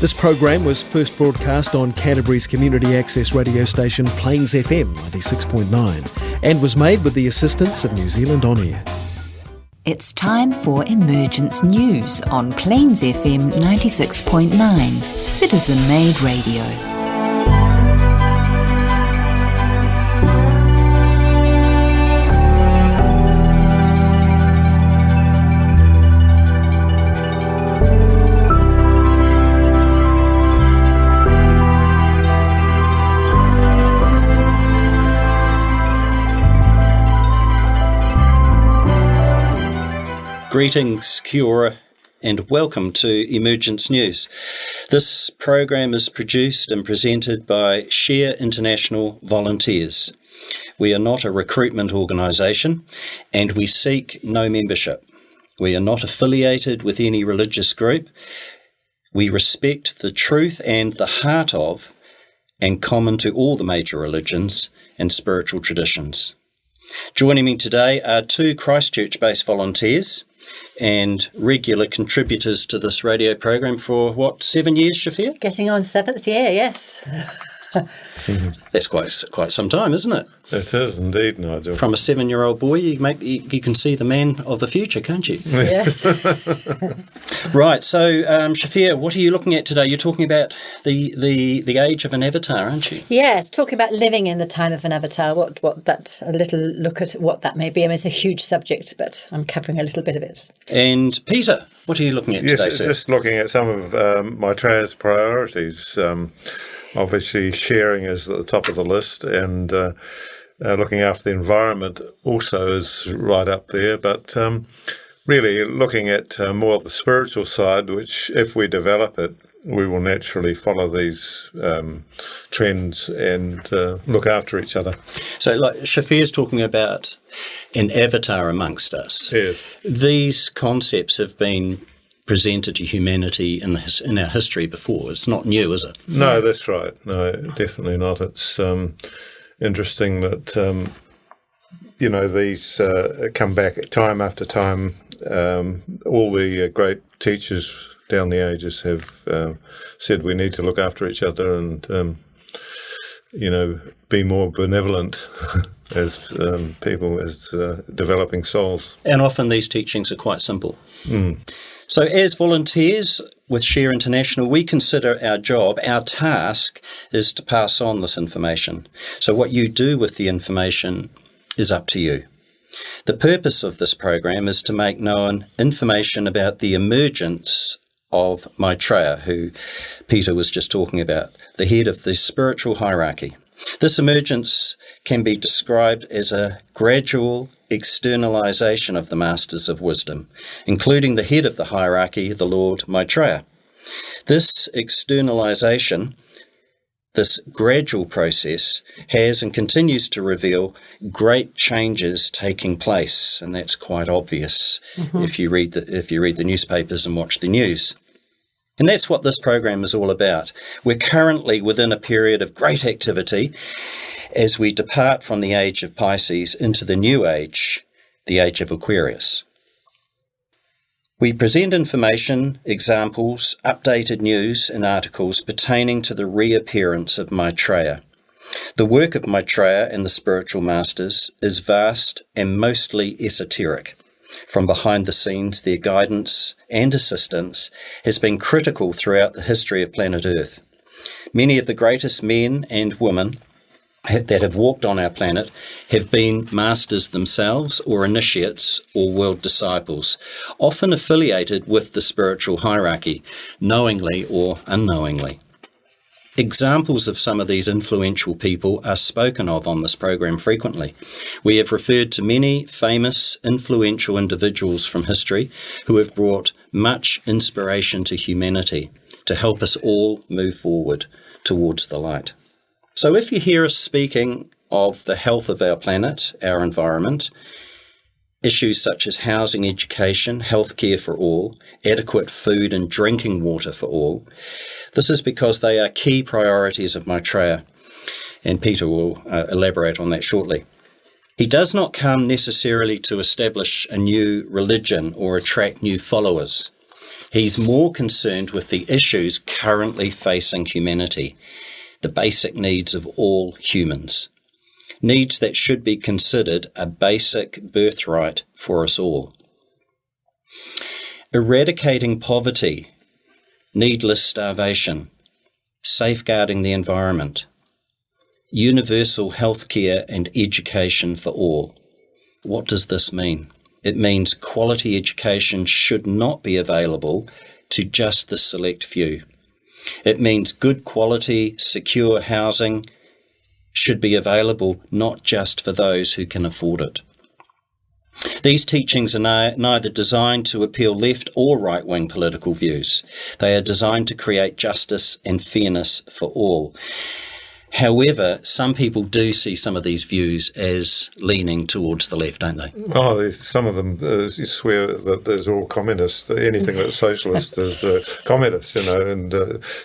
This program was first broadcast on Canterbury's community access radio station Plains FM 96.9 and was made with the assistance of New Zealand On Air. It's time for Emergence News on Plains FM 96.9, citizen-made radio. Greetings, kia ora, and welcome to Emergence News. This program is produced and presented by Share International Volunteers. We are not a recruitment organisation and we seek no membership. We are not affiliated with any religious group. We respect the truth and the heart of, and common to all the major religions and spiritual traditions. Joining me today are two Christchurch-based volunteers and regular contributors to this radio program for, 7 years, Shafir? Getting on 7th year, yes. That's quite some time, isn't it? It is indeed, Nigel. From a 7-year-old boy, you can see the man of the future, can't you? Yes. Right, so Shafir, what are you looking at today? You're talking about the age of an avatar, aren't you? Yes, talking about living in the time of an avatar, a little look at what that may be. I mean, it's a huge subject, but I'm covering a little bit of it. And Peter, what are you looking at today, sir? Just looking at some of Maitreya's priorities. Obviously, sharing is at the top of the list, and looking after the environment also is right up there. But really looking at more of the spiritual side, which if we develop it, we will naturally follow these trends and look after each other. So like Shafir's talking about an avatar amongst us. Yeah. These concepts have been presented to humanity in our history before. It's not new, is it? No, that's right. No, definitely not. It's interesting that, these come back time after time. All the great teachers down the ages have said we need to look after each other and, be more benevolent as people, as developing souls. And often these teachings are quite simple. So as volunteers with Share International, we consider our job, our task, is to pass on this information. So what you do with the information is up to you. The purpose of this program is to make known information about the emergence of Maitreya, who Peter was just talking about, the head of the spiritual hierarchy. This emergence can be described as a gradual externalization of the masters of wisdom, including the head of the hierarchy, the Lord Maitreya. This externalization, this gradual process, has and continues to reveal great changes taking place, and that's quite obvious if you read the newspapers and watch the news. And that's what this program is all about. We're currently within a period of great activity as we depart from the age of Pisces into the new age, the age of Aquarius. We present information, examples, updated news and articles pertaining to the reappearance of Maitreya. The work of Maitreya and the spiritual masters is vast and mostly esoteric. From behind the scenes, their guidance and assistance has been critical throughout the history of planet Earth. Many of the greatest men and women that have walked on our planet have been masters themselves or initiates or world disciples, often affiliated with the spiritual hierarchy, knowingly or unknowingly. Examples of some of these influential people are spoken of on this program frequently. We have referred to many famous, influential individuals from history who have brought much inspiration to humanity to help us all move forward towards the light. So if you hear us speaking of the health of our planet, our environment, issues such as housing, education, healthcare for all, adequate food and drinking water for all, this is because they are key priorities of Maitreya, and Peter will elaborate on that shortly. He does not come necessarily to establish a new religion or attract new followers. He's more concerned with the issues currently facing humanity, the basic needs of all humans, needs that should be considered a basic birthright for us all. Eradicating poverty, needless starvation, safeguarding the environment, universal healthcare and education for all. What does this mean? It means quality education should not be available to just the select few. It means good quality, secure housing should be available not just for those who can afford it. These teachings are neither designed to appeal left or right-wing political views. They are designed to create justice and fairness for all. However, some people do see some of these views as leaning towards the left, don't they? Oh, some of them swear that there's all communists. Anything that's socialist is communist, and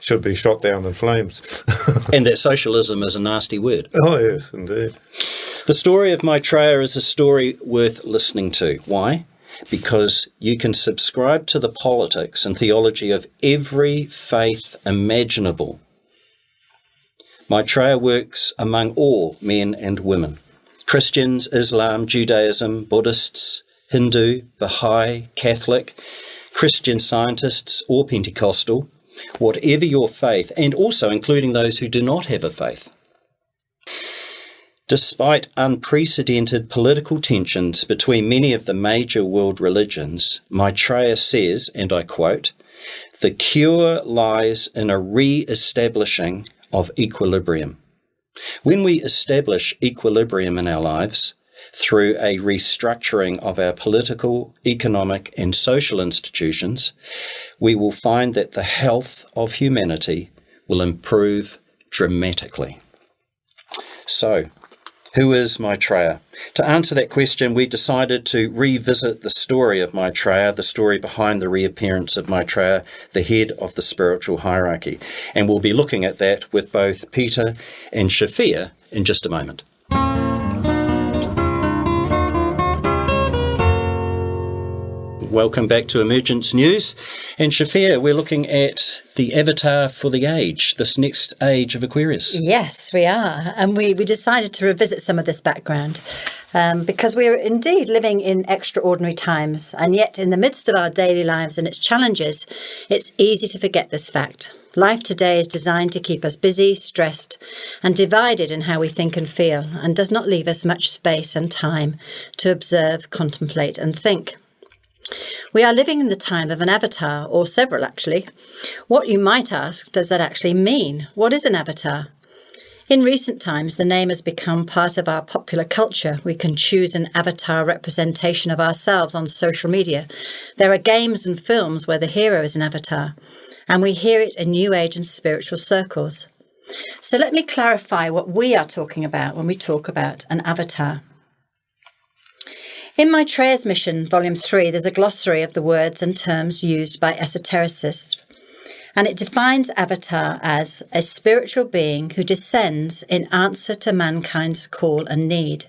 should be shot down in flames. And that socialism is a nasty word. Oh, yes, indeed. The story of Maitreya is a story worth listening to. Why? Because you can subscribe to the politics and theology of every faith imaginable. Maitreya works among all men and women. Christians, Islam, Judaism, Buddhists, Hindu, Baha'i, Catholic, Christian Scientists or Pentecostal, whatever your faith, and also including those who do not have a faith. Despite unprecedented political tensions between many of the major world religions, Maitreya says, and I quote, "The cure lies in a re-establishing of equilibrium. When we establish equilibrium in our lives through a restructuring of our political, economic and social institutions, we will find that the health of humanity will improve dramatically." So, who is Maitreya? To answer that question, we decided to revisit the story of Maitreya, the story behind the reappearance of Maitreya, the head of the spiritual hierarchy. And we'll be looking at that with both Peter and Shafia in just a moment. Welcome back to Emergence News. And Shafia, we're looking at the avatar for the age, this next age of Aquarius. Yes, we are. And we decided to revisit some of this background because we are indeed living in extraordinary times. And yet in the midst of our daily lives and its challenges, it's easy to forget this fact. Life today is designed to keep us busy, stressed, and divided in how we think and feel, and does not leave us much space and time to observe, contemplate, and think. We are living in the time of an avatar, or several actually. What, you might ask, does that actually mean? What is an avatar? In recent times, the name has become part of our popular culture. We can choose an avatar representation of ourselves on social media. There are games and films where the hero is an avatar, and we hear it in New Age and spiritual circles. So let me clarify what we are talking about when we talk about an avatar. In Maitreya's Mission, Volume 3, there's a glossary of the words and terms used by esotericists, and it defines avatar as a spiritual being who descends in answer to mankind's call and need.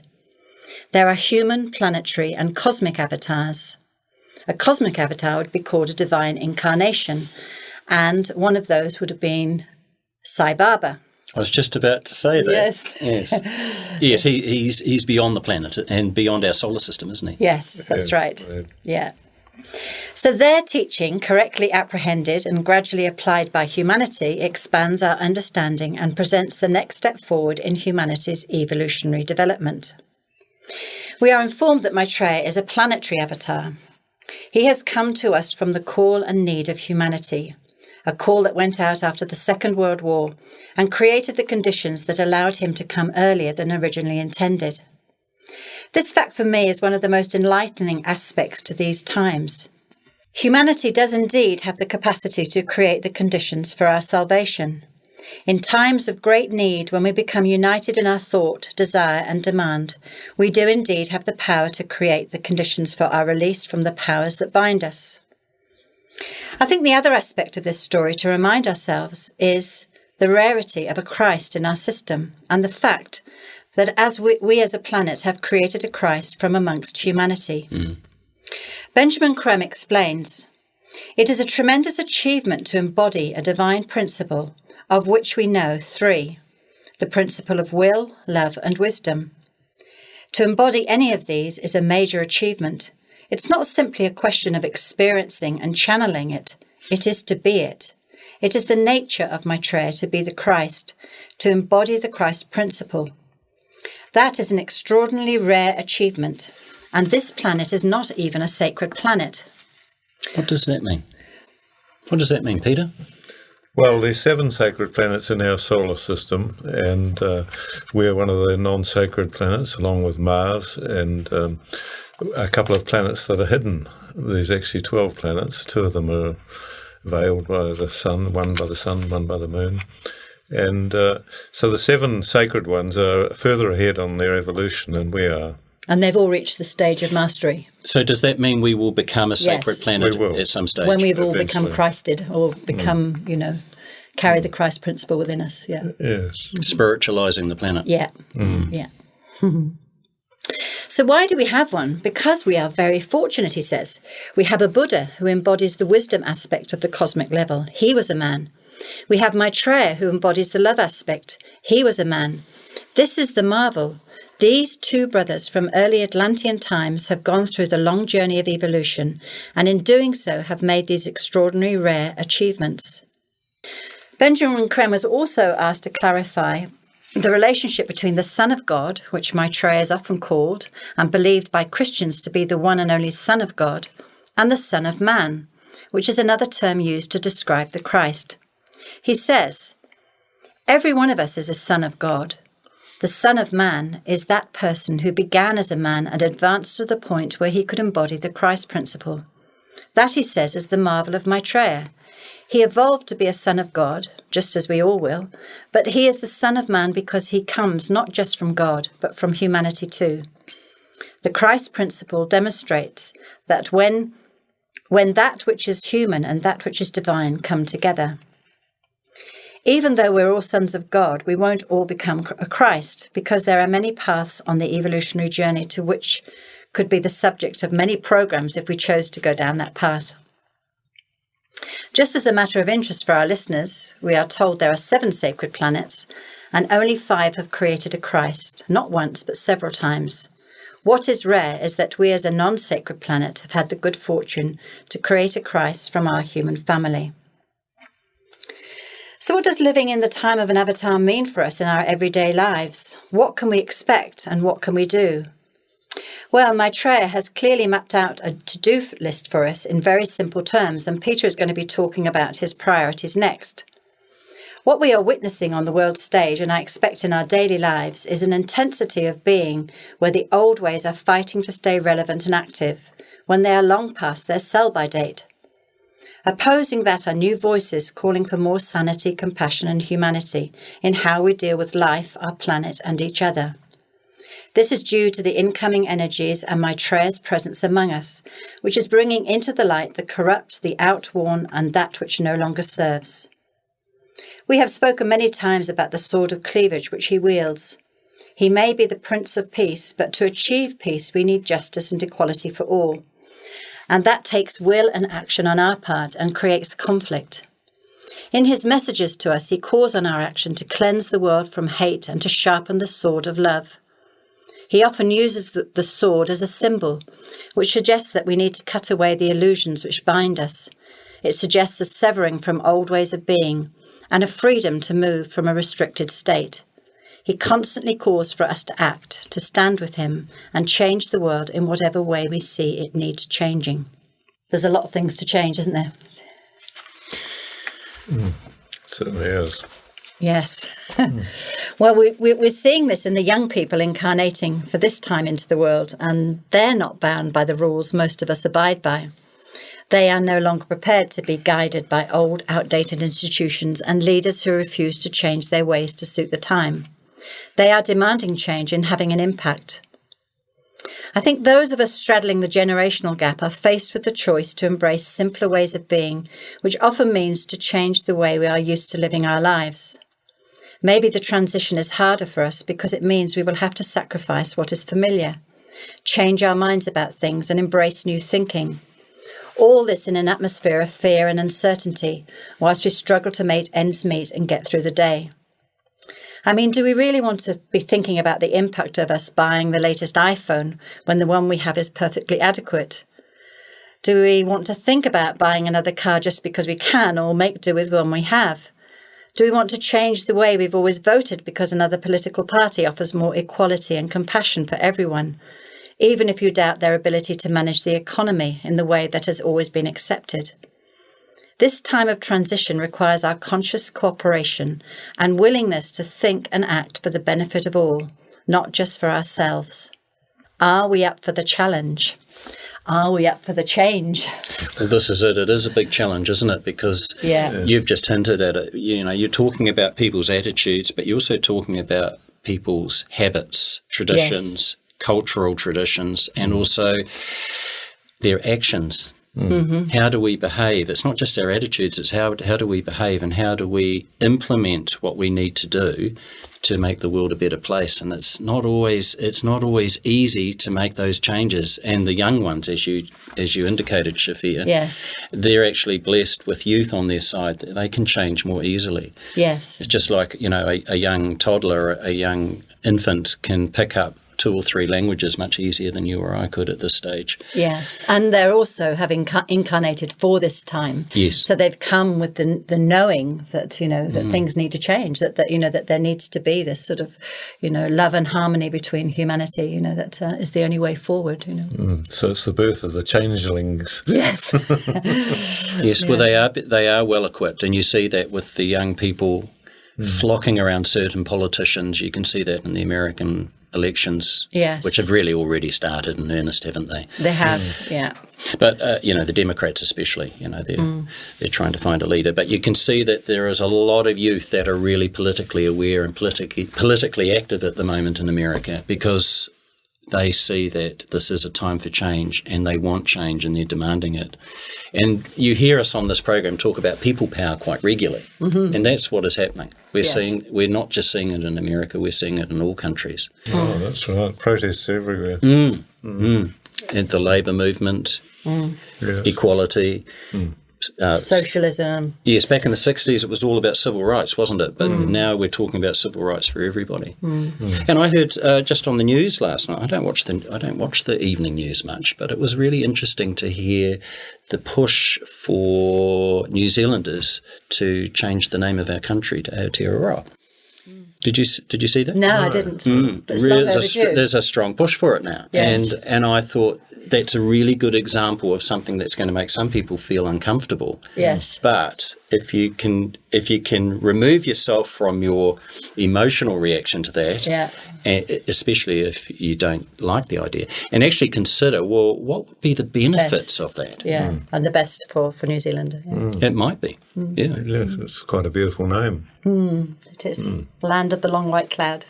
There are human, planetary, and cosmic avatars. A cosmic avatar would be called a divine incarnation, and one of those would have been Sai Baba. I was just about to say that. Yes. Yes, he's beyond the planet and beyond our solar system, isn't he? Yes, that's right. Yeah. So their teaching, correctly apprehended and gradually applied by humanity, expands our understanding and presents the next step forward in humanity's evolutionary development. We are informed that Maitreya is a planetary avatar. He has come to us from the call and need of humanity, a call that went out after the Second World War and created the conditions that allowed him to come earlier than originally intended. This fact for me is one of the most enlightening aspects to these times. Humanity does indeed have the capacity to create the conditions for our salvation. In times of great need, when we become united in our thought, desire and demand, we do indeed have the power to create the conditions for our release from the powers that bind us. I think the other aspect of this story to remind ourselves is the rarity of a Christ in our system and the fact that as we as a planet have created a Christ from amongst humanity. Benjamin Crumb explains, It is a tremendous achievement to embody a divine principle, of which we know 3, the principle of will, love, and wisdom. To embody any of these is a major achievement. It's not simply a question of experiencing and channeling it. It is to be it. It is the nature of Maitreya to be the Christ, to embody the Christ principle. That is an extraordinarily rare achievement, and this planet is not even a sacred planet. What does that mean? What does that mean, Peter? Well, there's 7 sacred planets in our solar system, and we're one of the non-sacred planets, along with Mars, and a couple of planets that are hidden. There's actually 12 planets. 2 of them are veiled by the sun, one by the sun, one by the moon. And so the 7 sacred ones are further ahead on their evolution than we are. And they've all reached the stage of mastery. So does that mean we will become a sacred planet at some stage? When we've all become Christed, or become, carry the Christ principle within us. Yeah. Yes. Spiritualizing the planet. Yeah. Yeah. So why do we have one? Because we are very fortunate, he says. We have a Buddha who embodies the wisdom aspect of the cosmic level. He was a man. We have Maitreya who embodies the love aspect. He was a man. This is the marvel. These 2 brothers from early Atlantean times have gone through the long journey of evolution, and in doing so have made these extraordinary rare achievements. Benjamin Creme was also asked to clarify the relationship between the Son of God, which Maitreya is often called and believed by Christians to be the one and only Son of God, and the Son of Man, which is another term used to describe the Christ. He says, every one of us is a son of God. The Son of Man is that person who began as a man and advanced to the point where he could embody the Christ principle. That, he says, is the marvel of Maitreya. He evolved to be a son of God, just as we all will, but he is the Son of Man because he comes not just from God, but from humanity too. The Christ principle demonstrates that when that which is human and that which is divine come together. Even though we're all sons of God, we won't all become a Christ, because there are many paths on the evolutionary journey to which could be the subject of many programs if we chose to go down that path. Just as a matter of interest for our listeners, we are told there are 7 sacred planets, and only 5 have created a Christ, not once but several times. What is rare is that we as a non-sacred planet have had the good fortune to create a Christ from our human family. So what does living in the time of an avatar mean for us in our everyday lives? What can we expect and what can we do? Well, Maitreya has clearly mapped out a to-do list for us in very simple terms, and Peter is going to be talking about his priorities next. What we are witnessing on the world stage, and I expect in our daily lives, is an intensity of being where the old ways are fighting to stay relevant and active when they are long past their sell-by date. Opposing that are new voices calling for more sanity, compassion and humanity in how we deal with life, our planet and each other. This is due to the incoming energies and Maitreya's presence among us, which is bringing into the light the corrupt, the outworn and that which no longer serves. We have spoken many times about the sword of cleavage which he wields. He may be the Prince of Peace, but to achieve peace we need justice and equality for all. And that takes will and action on our part and creates conflict. In his messages to us, he calls on our action to cleanse the world from hate and to sharpen the sword of love. He often uses the sword as a symbol, which suggests that we need to cut away the illusions which bind us. It suggests a severing from old ways of being and a freedom to move from a restricted state. He constantly calls for us to act, to stand with him and change the world in whatever way we see it needs changing. There's a lot of things to change, isn't there? Certainly is. Yes. Well, we're seeing this in the young people incarnating for this time into the world, and they're not bound by the rules most of us abide by. They are no longer prepared to be guided by old, outdated institutions and leaders who refuse to change their ways to suit the time. They are demanding change and having an impact. I think those of us straddling the generational gap are faced with the choice to embrace simpler ways of being, which often means to change the way we are used to living our lives. Maybe the transition is harder for us because it means we will have to sacrifice what is familiar, change our minds about things and embrace new thinking. All this in an atmosphere of fear and uncertainty, whilst we struggle to make ends meet and get through the day. I mean, do we really want to be thinking about the impact of us buying the latest iPhone when the one we have is perfectly adequate? Do we want to think about buying another car just because we can, or make do with one we have? Do we want to change the way we've always voted because another political party offers more equality and compassion for everyone, even if you doubt their ability to manage the economy in the way that has always been accepted? This time of transition requires our conscious cooperation and willingness to think and act for the benefit of all, not just for ourselves. Are we up for the challenge? Are we up for the change? Well, this is it. It is a big challenge, isn't it? Because you've just hinted at it. You know, you're talking about people's attitudes, but you're also talking about people's habits, traditions, cultural traditions, and also their actions. Mm-hmm. How do we behave? It's not just our attitudes, it's how do we behave, and how do we implement what we need to do to make the world a better place. And it's not always easy to make those changes. And the young ones, as you indicated, Shafia, they're actually blessed with youth on their side. They can change more easily. Yes. It's just like, you know, a young toddler, a young infant can pick up 2 or 3 languages much easier than you or I could at this stage. Yes, and they're also having incarnated for this time. Yes. So they've come with the knowing that, you know, that things need to change, that you know, that there needs to be this sort of, you know, love and harmony between humanity, you know, that is the only way forward, you know. So it's the birth of the changelings. Yes. Yes, well, they are well equipped, and you see that with the young people flocking around certain politicians. You can see that in the American elections, which have really already started in earnest, haven't they? They have, But, you know, the Democrats especially, you know, they're trying to find a leader. But you can see that there is a lot of youth that are really politically aware and politically active at the moment in America, because they see that this is a time for change and they want change and they're demanding it. And you hear us on this program talk about people power quite regularly, and that's what is happening. We're not just seeing it in America, we're seeing it in all countries. Oh, that's right. Protests everywhere. And the labour movement, equality. Socialism. Yes, back in the 60s it was all about civil rights, wasn't it? But now we're talking about civil rights for everybody. And I heard just on the news last night, I don't watch the evening news much, but it was really interesting to hear the push for New Zealanders to change the name of our country to Aotearoa. Did you see that? No, I didn't. There's a strong push for it now, and I thought that's a really good example of something that's going to make some people feel uncomfortable. Yes. But if you can remove yourself from your emotional reaction to that, especially if you don't like the idea, and actually consider, well, what would be the benefits of that? Yeah, and the best for New Zealand. It might be. Yeah. Yes, it's quite a beautiful name. It is. Land of the long white cloud.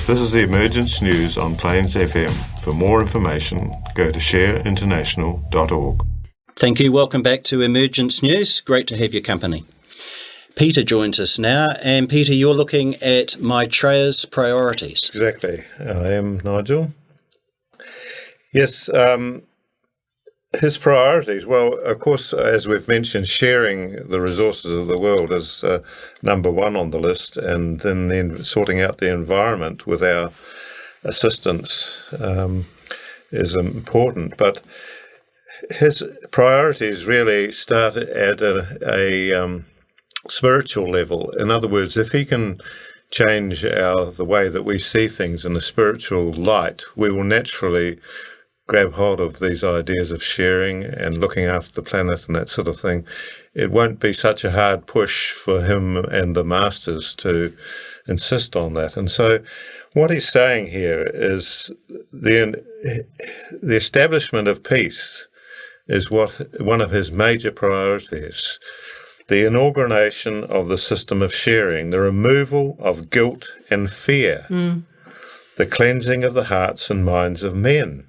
This is the Emergence News on Plains FM. For more information, go to shareinternational.org. Thank you. Welcome back to Emergence News. Great to have your company. Peter joins us now. And Peter, you're looking at Maitreya's priorities. Exactly. I am, Nigel. Yes, his priorities, well, of course, as we've mentioned, sharing the resources of the world is number one on the list, and then sorting out the environment with our assistance is important. But his priorities really start at a spiritual level. In other words, if he can change the way that we see things in a spiritual light, we will naturally grab hold of these ideas of sharing and looking after the planet and that sort of thing. It won't be such a hard push for him and the masters to insist on that. And so what he's saying here is the establishment of peace is one of his major priorities. The inauguration of the system of sharing, the removal of guilt and fear, the cleansing of the hearts and minds of men,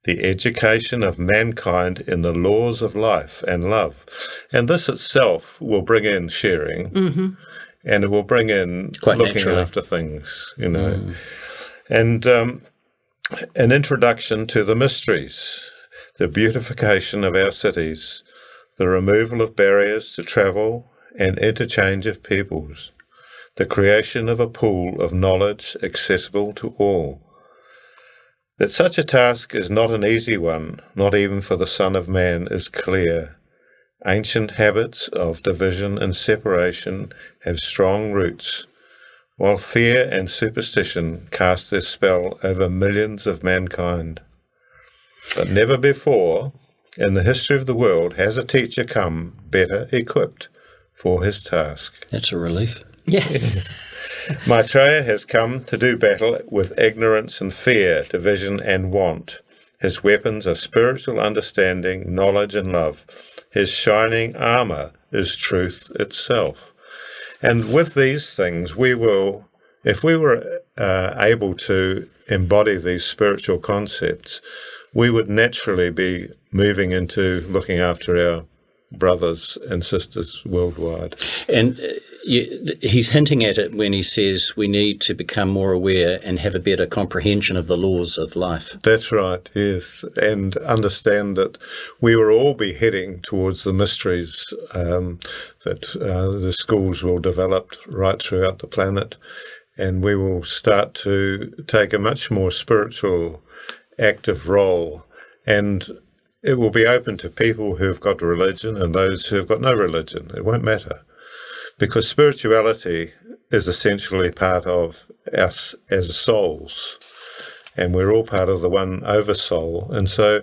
the education of mankind in the laws of life and love. And this itself will bring in sharing, and it will bring in quite looking naturally after things, you know. And an introduction to the mysteries. the beautification of our cities, the removal of barriers to travel and interchange of peoples, the creation of a pool of knowledge accessible to all. That such a task is not an easy one, not even for the Son of Man, is clear. Ancient habits of division and separation have strong roots, while fear and superstition cast their spell over millions of mankind. But never before in the history of the world has a teacher come better equipped for his task. That's a relief. Yes. Maitreya has come to do battle with ignorance and fear, division and want. His weapons are spiritual understanding, knowledge and love. His shining armour is truth itself. And with these things, we will, if we were able to embody these spiritual concepts, we would naturally be moving into looking after our brothers and sisters worldwide. And he's hinting at it when he says we need to become more aware and have a better comprehension of the laws of life. That's right, yes, and understand that we will all be heading towards the mysteries that the schools will develop right throughout the planet, and we will start to take a much more spiritual, active role, and it will be open to people who have got religion and those who have got no religion. It won't matter. Because spirituality is essentially part of us as souls, and we're all part of the one oversoul. And so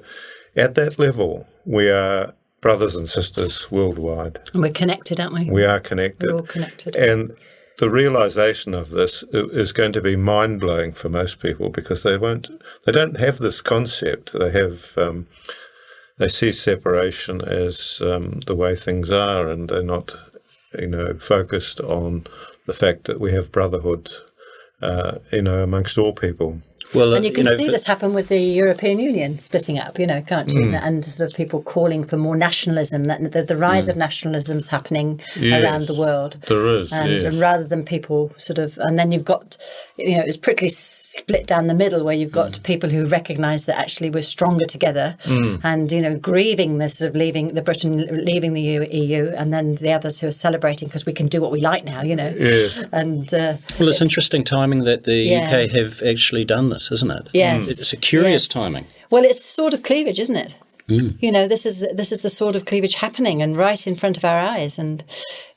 at that level, we are brothers and sisters worldwide. And we're connected, aren't we? We are connected. We're all connected. And the realisation of this is going to be mind-blowing for most people, because they don't have this concept. They see separation as the way things are, and they're not focused on the fact that we have brotherhood, amongst all people. Well, and you can see this happen with the European Union splitting up, can't you? And sort of people calling for more nationalism, that the rise of nationalism's happening around the world. There is, and rather than people sort of, and then you've got, it's pretty split down the middle, where you've got people who recognise that actually we're stronger together, and grieving this sort of leaving the EU, and then the others who are celebrating because we can do what we like now, Yes. And well, it's interesting timing that the UK have actually done this, isn't it? Yes. It's a curious timing. Well, it's the sort of cleavage, isn't it? This is the sort of cleavage happening, and right in front of our eyes, and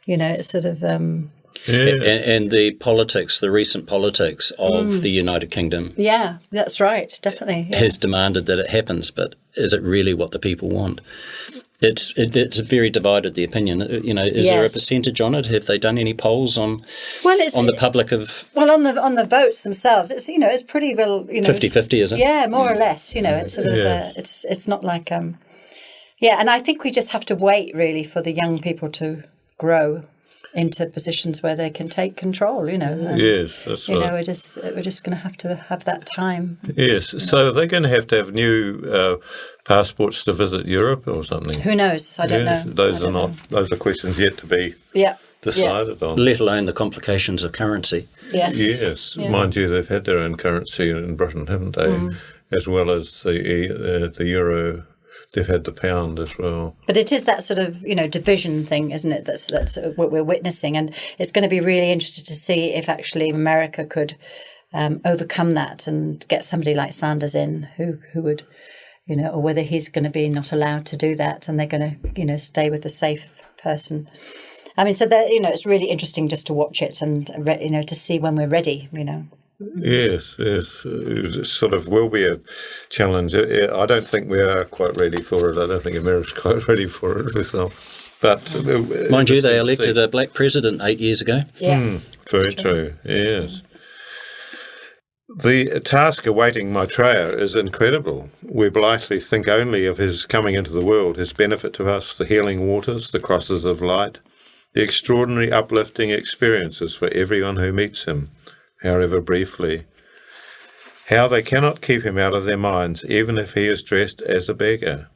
it's sort of and the politics, the recent politics of the United Kingdom. Yeah, that's right, definitely. Yeah. Has demanded that it happens, but is it really what the people want? It's very divided, the opinion. Is there a percentage on it? Have they done any polls on the public of? Well, on the votes themselves, it's pretty well 50-50, is it? Yeah, more or less. It's sort of it's not like and I think we just have to wait really for the young people to grow into positions where they can take control, and, yes, that's right. We're just going to have that time. Yes, so they're going to have new passports to visit Europe or something. Who knows? I don't know. Those are questions yet to be decided on. Let alone the complications of currency. Yes. Mind you, they've had their own currency in Britain, haven't they? As well as the euro. They've had the pound as well. But it is that sort of, division thing, isn't it? That's what we're witnessing. And it's going to be really interesting to see if actually America could overcome that and get somebody like Sanders in who would, or whether he's going to be not allowed to do that, and they're going to, stay with the safe person. I mean, so that, it's really interesting just to watch it and, to see when we're ready, Yes. It sort of will be a challenge. I don't think we are quite ready for it. I don't think America's quite ready for it herself. But mind you, they elected a black president 8 years ago. Yeah, very true. Yes. The task awaiting Maitreya is incredible. We blithely think only of his coming into the world, his benefit to us, the healing waters, the crosses of light, the extraordinary uplifting experiences for everyone who meets him, however briefly. How they cannot keep him out of their minds, even if he is dressed as a beggar.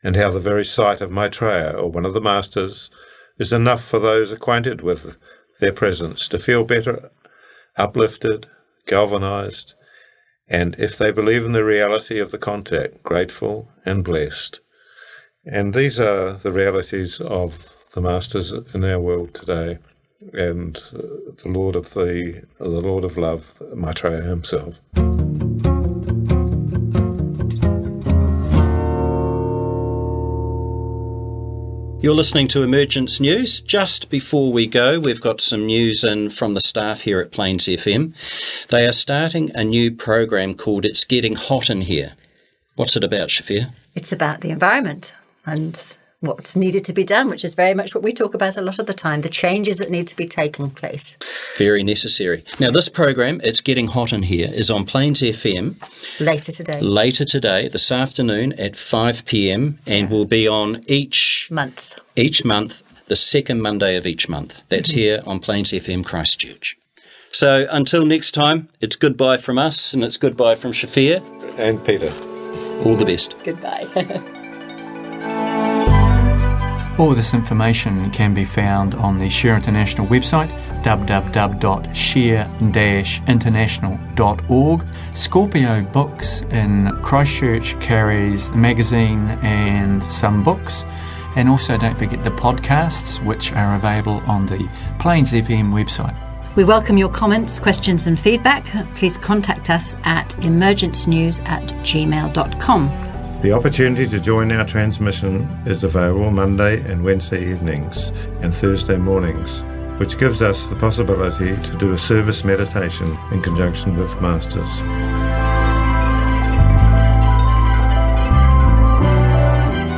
And how the very sight of Maitreya, or one of the masters, is enough for those acquainted with their presence to feel better, uplifted, galvanised, and if they believe in the reality of the contact, grateful and blessed. And these are the realities of the Masters in our world today, and the Lord of Love, Maitreya himself. You're listening to Emergence News. Just before we go, we've got some news in from the staff here at Plains FM. They are starting a new program called It's Getting Hot in Here. What's it about, Shafir? It's about the environment and what's needed to be done, which is very much what we talk about a lot of the time, the changes that need to be taking place. Very necessary. Now, this program, It's Getting Hot in Here, is on Plains FM. Later today, this afternoon at 5 p.m, and will be on each month, the second Monday of each month. That's here on Plains FM Christchurch. So until next time, it's goodbye from us, and it's goodbye from Shafir. And Peter. All the best. Goodbye. All this information can be found on the Share International website, www.share-international.org. Scorpio Books in Christchurch carries a magazine and some books. And also don't forget the podcasts, which are available on the Plains FM website. We welcome your comments, questions and feedback. Please contact us at emergencenews@gmail.com. The opportunity to join our transmission is available Monday and Wednesday evenings and Thursday mornings, which gives us the possibility to do a service meditation in conjunction with Masters.